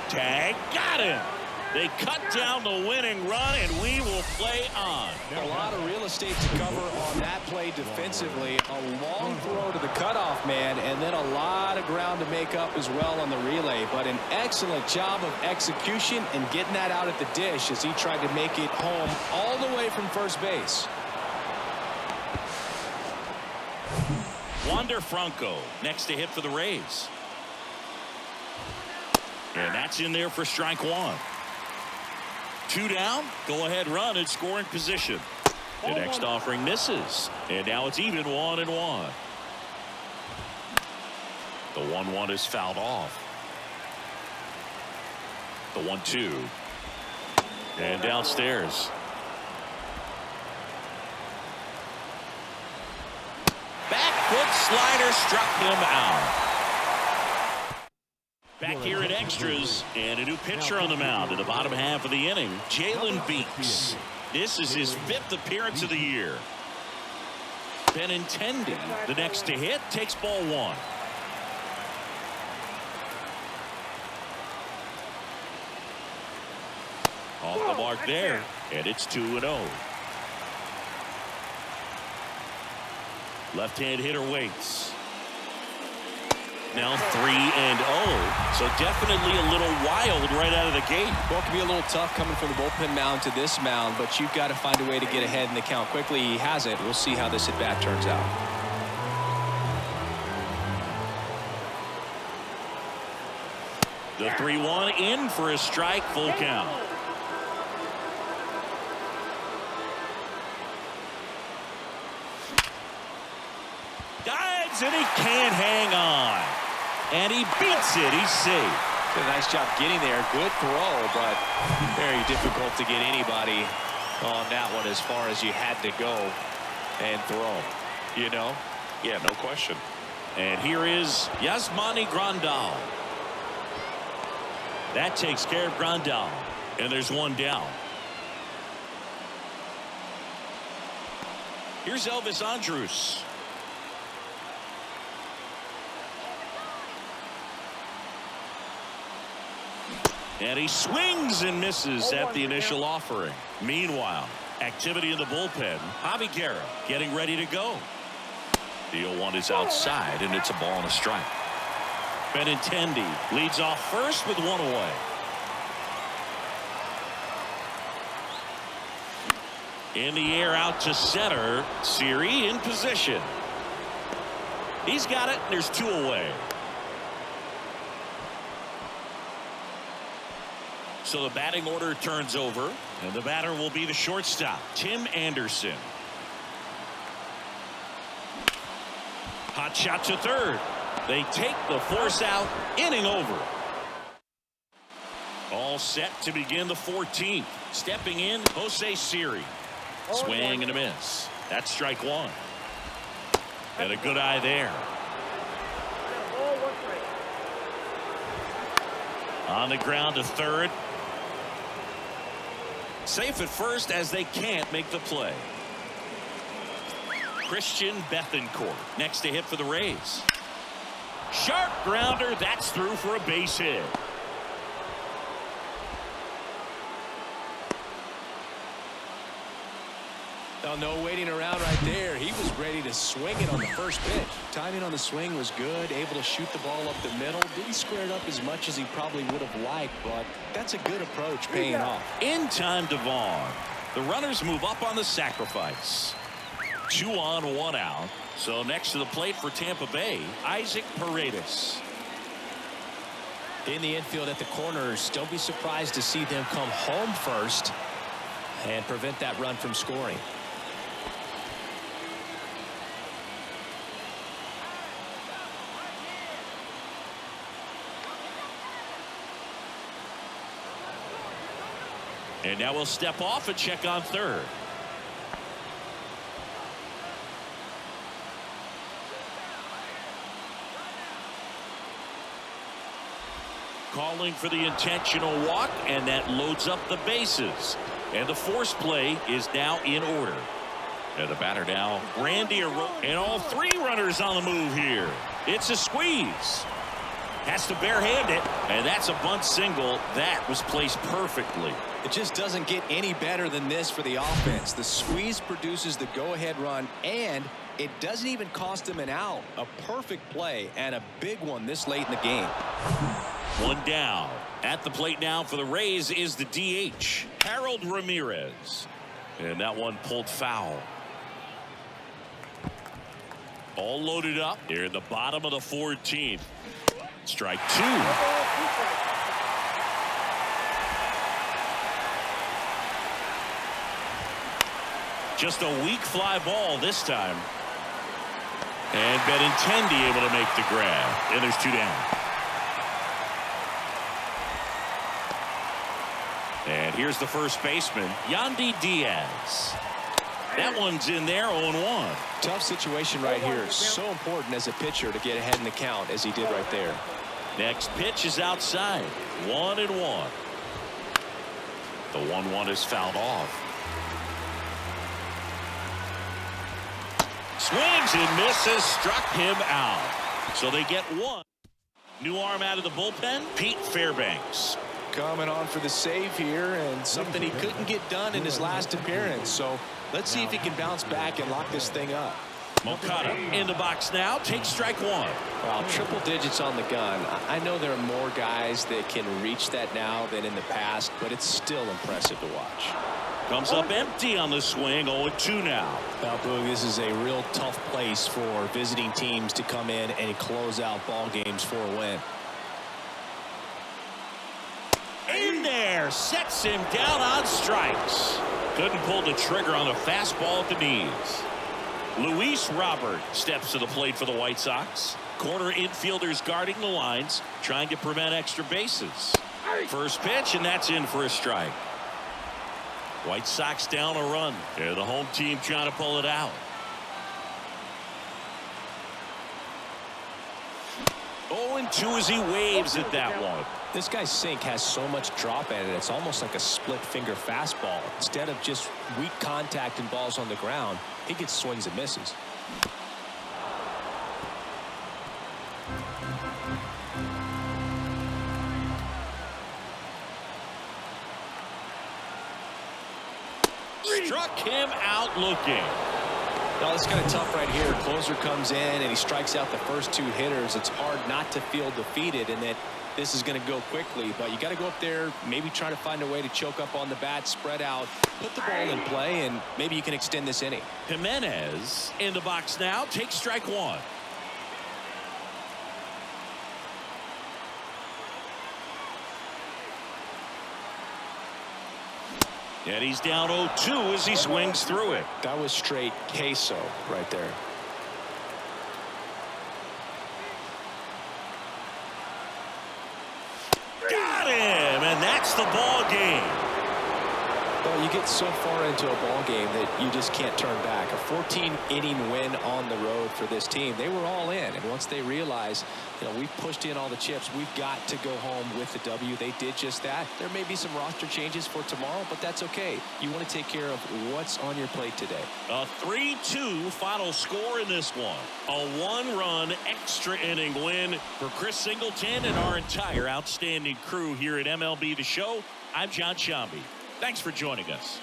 Tag, got him. They cut down the winning run, and we will play on. A lot of real estate to cover on that play defensively. A long throw to the cutoff man, and then a lot of ground to make up as well on the relay. But an excellent job of execution and getting that out at the dish as he tried to make it home all the way from first base. Wander Franco next to hit for the Rays. And that's in there for strike 1. Two down. Go ahead run in scoring position. The next offering misses. And now it's even 1-1. The 1-1 is fouled off. The 1-2. And downstairs. Back foot slider struck him out. Back here at extras, and a new pitcher on the mound in the bottom half of the inning, Jalen Beeks. This is his 5th appearance of the year. Benintendi, the next to hit, takes ball 1. Off the mark there, and it's 2-0. Left-hand hitter waits. Now 3-0, so definitely a little wild right out of the gate. Well, it can be a little tough coming from the bullpen mound to this mound, but you've got to find a way to get ahead in the count quickly. He has it. We'll see how this at bat turns out. The 3-1 in for a strike, full count. Dives and he can't hang on. And he beats it. He's safe. Did a nice job getting there. Good throw, but very difficult to get anybody on that one as far as you had to go and throw. You know? Yeah, no question. And here is Yasmani Grandal. That takes care of Grandal. And there's one down. Here's Elvis Andrus. And he swings and misses at the initial offering. Meanwhile, activity in the bullpen. Javi Guerra getting ready to go. The 0-1 is outside, and it's a ball and a strike. Benintendi leads off first with 1 away. In the air out to center. Siri in position. He's got it, and there's 2 away. So the batting order turns over, and the batter will be the shortstop, Tim Anderson. Hot shot to third. They take the force out, inning over. All set to begin the 14th. Stepping in, Jose Siri. Swing and a miss. That's strike 1. And a good eye there. On the ground to third. Safe at first as they can't make the play. Christian Bethancourt next to hit for the Rays. Sharp grounder. That's through for a base hit. Oh, no waiting around right there. He was ready to swing it on the first pitch. Timing on the swing was good. Able to shoot the ball up the middle. Didn't square it up as much as he probably would have liked, but that's a good approach, paying off. In time to Vaughn. The runners move up on the sacrifice. 2 on, 1 out. So next to the plate for Tampa Bay, Isaac Paredes. In the infield at the corners, don't be surprised to see them come home first and prevent that run from scoring. And now we'll step off and check on third. Calling for the intentional walk, and that loads up the bases. And the force play is now in order. And the batter now, Randy Arozarena, and all 3 runners on the move here. It's a squeeze. Has to barehand it, and that's a bunt single. That was placed perfectly. It just doesn't get any better than this for the offense. The squeeze produces the go-ahead run, and it doesn't even cost them an out. A perfect play, and a big one this late in the game. 1 down. At the plate now for the Rays is the DH, Harold Ramirez. And that one pulled foul. All loaded up here in the bottom of the 14th. Strike 2. Just a weak fly ball this time. And Benintendi able to make the grab. And there's 2 down. And here's the first baseman, Yandy Diaz. That one's in there, 0-1. Tough situation right here. So important as a pitcher to get ahead in the count as he did right there. Next pitch is outside. 1-1. The 1-1 is fouled off. Swings and misses, struck him out. So they get 1. New arm out of the bullpen, Pete Fairbanks. Coming on for the save here, and something he couldn't get done in his last appearance. So let's see if he can bounce back and lock this thing up. Moncada in the box now, takes strike 1. Well, triple digits on the gun. I know there are more guys that can reach that now than in the past, but it's still impressive to watch. Comes up empty on the swing, 0-2 now. Now, Boog, this is a real tough place for visiting teams to come in and close out ball games for a win. In there, sets him down on strikes. Couldn't pull the trigger on the fastball at the knees. Luis Robert steps to the plate for the White Sox. Corner infielders guarding the lines, trying to prevent extra bases. First pitch, and that's in for a strike. White Sox down a run. They're the home team trying to pull it out. 0-2 as he waves at that one. This guy's sink has so much drop in it. It's almost like a split finger fastball. Instead of just weak contact and balls on the ground, he gets swings and misses. Struck him out looking. Now, it's kind of tough right here. Closer comes in and he strikes out the first 2 hitters. It's hard not to feel defeated and that this is going to go quickly, but you got to go up there, maybe try to find a way to choke up on the bat, spread out, put the ball in play, and maybe you can extend this inning. Jimenez in the box now, takes strike 1. And he's down 0-2 as he swings through it. That was straight queso right there. Got him, and that's the ball game. Well, you get so far into a ball game that you just can't turn back. A 14-inning win on the road for this team. They were all in, and once they realized, we've pushed in all the chips, we've got to go home with the W. They did just that. There may be some roster changes for tomorrow, but that's okay. You want to take care of what's on your plate today. A 3-2 final score in this one. A 1-run extra inning win for Chris Singleton and our entire outstanding crew here at MLB The Show. I'm John Shambi. Thanks for joining us.